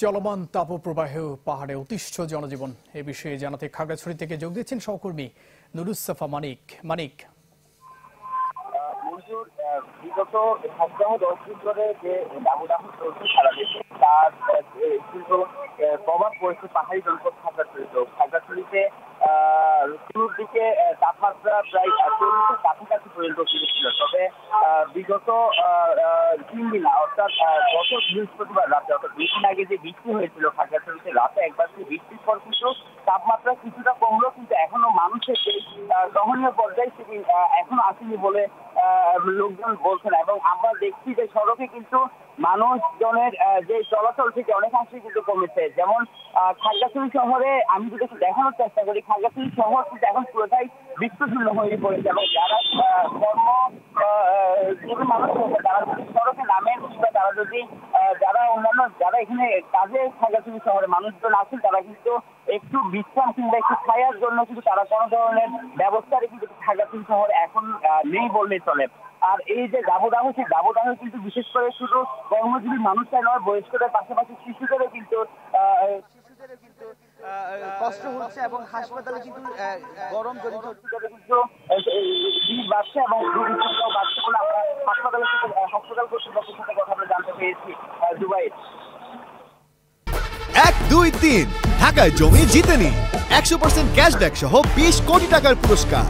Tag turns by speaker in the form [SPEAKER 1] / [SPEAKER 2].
[SPEAKER 1] চলমান তাপপ্রবাহে পাহাড়ে অতিষ্ঠ জনজীবন এ বিষয়ে জানাতে খাগড়াছড়ি থেকে যোগ দিচ্ছেন সহকর্মী নুরুসফা মানিক।
[SPEAKER 2] বিগত সপ্তাহ 10 দিন ধরে যে দাবদাহ চলছে সারা দেশে তার কিন্তু প্রভাব পড়েছে পাহাড়ি জনপদ খাগড়াছড়িতে শুরুর দিকে তাপমাত্রা প্রায় 40-এর কাছাকাছি পর্যন্ত ছিল। তবে বিগত 3 দিন অর্থাৎ গত বৃহস্পতিবার রাতে অর্থাৎ 2 দিন আগে যে বৃষ্টি হয়েছিল খাগড়াছড়িতে রাতে একবার বৃষ্টির পর কিন্তু তাপমাত্রা কিছুটা কমলো, কিন্তু এখনো মানুষের সেই সহনীয় পর্যায়ে সেটি এখনো আসেনি বলে লোকজন বলছেন। এবং আমরা দেখছি যে সড়কে কিন্তু মানুষজনের যে চলাচল থেকে অনেকাংশে কিন্তু কমেছে। যেমন খাগড়াছড়ি শহরে আমি যদি একটু দেখানোর চেষ্টা করি, খাগড়াছড়ি শহর কিন্তু এখন পুরোটাই বৃক্ষশূন্য হয়ে পড়েছে এবং যারা কর্মজীবী মানুষ রয়েছে তারা যদি সড়কে নামেন কিংবা তারা যদি যারা এখানে কাজে খাগড়াছড়ি শহরে মানুষজন আছেন তারা কিন্তু একটু বিশ্রাম কিংবা একটু ছায়ার জন্য কিন্তু তারা কোনো ধরনের ব্যবস্থারে কিন্তু খাগড়াছড়ি শহরে এখন নেই বললেই চলে। আর এই যে দাবদাহ, সেই দাবদাহ কিন্তু বিশেষ করে শুধু কর্মজীবী মানুষরাই নয়, বয়স্কদের পাশাপাশি শিশুদেরও কিন্তু কষ্ট হচ্ছে এবং হাসপাতালে কিন্তু গরম জনিত কিন্তু ভিড় বাড়ছে এবং বাড়ছে বলে আমরা হাসপাতাল কর্তৃপক্ষের সাথে কথা বলে জানতে পেরেছি। দুবাই
[SPEAKER 3] 1, 2, 3 ঢাকায় জমি জিতে নি 100% ক্যাশব্যাক সহ 20 কোটি টাকার পুরস্কার।